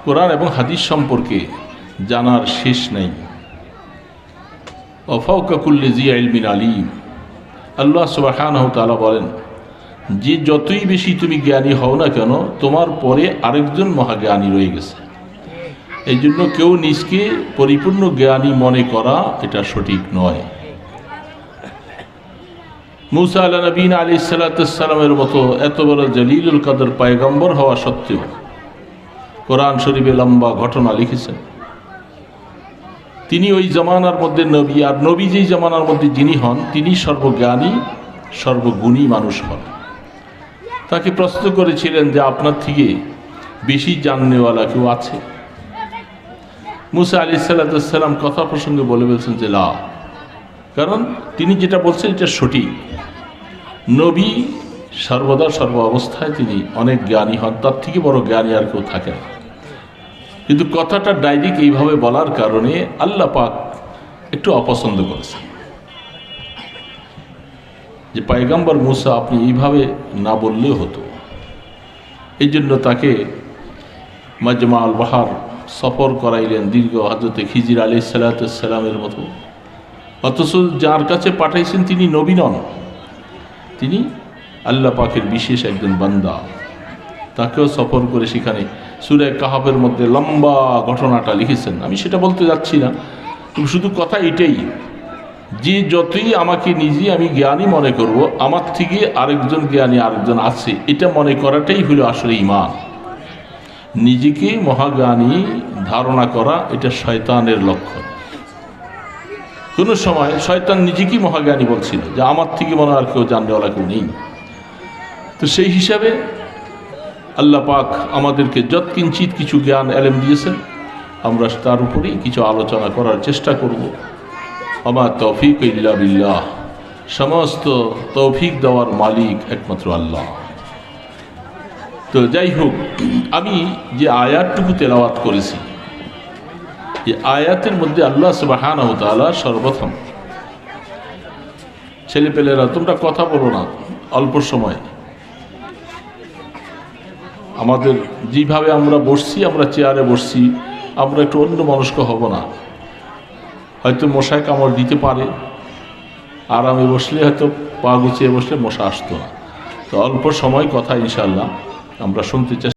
কোরআন এবং হাদিস সম্পর্কে জানার শেষ নেই। ওয়াফাওকা কুল্লি জি ইলমিন আলিম, আল্লাহ সুবহানাহু ওয়া তাআলা বলেন যে যতই বেশি তুমি জ্ঞানী হও না কেন, তোমার পরে আরেকজন মহাজ্ঞানী রয়ে গেছে। এই জন্য কেউ নিজকে পরিপূর্ণ জ্ঞানী মনে করা এটা সঠিক নয়। মুসা আলা নবীনা আলাইহিস সালাতুস সালামের মতো এত বড় জলিলুল কদর পয়গম্বর হওয়া সত্ত্বেও কোরআন শরীফে লম্বা ঘটনা লিখেছেন। তিনি ওই জামানার মধ্যে নবী, আর নবী যেই জামানার মধ্যে যিনি হন তিনি সর্বজ্ঞানী সর্বগুণী মানুষ হন। তাকে প্রশ্ন করেছিলেন যে আপনার থেকে বেশি জাননেওয়ালা কেউ আছে? মুসা আলাইহিস সালাতুস সালাম কথা প্রসঙ্গে বলে বলছেন যে লা, কারণ তিনি যেটা বলছেন এটা সঠিক। নবী সর্বদা সর্ব অবস্থায় তিনি অনেক জ্ঞানী হন, তার থেকে বড় জ্ঞানী আর কেউ থাকে না। কিন্তু কথাটা ডাইরেক্ট এইভাবে বলার কারণে আল্লাহ পাক একটু অপছন্দ করেছেন যে পয়গম্বর মুসা আপনি এইভাবে না বললেও হতো। এই জন্য তাকে মাজমা আল বাহার সফর করাইলেন দীর্ঘ, হযরত খিজির আলাইহিস সালাতুস সালামের মতো। অথচ যার কাছে পাঠাইছেন তিনি নবী নন, তিনি আল্লাহ পাকের বিশেষ একজন বান্দা। তাকেও সফর করে সেখানে সূরা কাহাফের মধ্যে লম্বা ঘটনাটা লিখেছেন। আমি সেটা বলতে যাচ্ছি না, কিন্তু শুধু কথা এটাই যে যতই আমাকে নিজে আমি জ্ঞানী মনে করব, আমার থেকে আরেকজন জ্ঞানী আরেকজন আছে, এটা মনে করাটাই হলো আসলে ঈমান। নিজেকে মহাজ্ঞানী ধারণা করা এটা শয়তানের লক্ষণ। কোনো সময় শয়তান নিজেকেই মহাজ্ঞানী বলছিল যে আমার থেকে মনে আর কেউ জাননেওয়ালা কেউ নেই। তো সেই হিসাবে আল্লাহ পাক আমাদেরকে যৎকিঞ্চিত কিছু জ্ঞান এলেম দিয়েছেন, আমরা তার উপরেই কিছু আলোচনা করার চেষ্টা করব। আমা তৌফিক ইল্লা বিল্লাহ, সমস্ত তৌফিক দেওয়ার মালিক একমাত্র আল্লাহ। তো যাই হোক, আমি যে আয়াতটুকু তেলাওয়াত করেছি, এই আয়াতের মধ্যে আল্লাহ সুবহানাহু ওয়া তাআলা সর্বপ্রথম ছেলেপেলেরা তোমরা কথা বলো না অল্প সময়। আমাদের যেভাবে আমরা বসছি, আমরা চেয়ারে বসছি, আমরা একটু অন্য মনস্ক হব না। হয়তো মশায় কামড় দিতে পারে, আরামে বসলে হয়তো পা গুছিয়ে বসলে মশা আসতো না। তো অল্প সময় কথা ইনশাআল্লাহ আমরা শুনতে চেষ্টা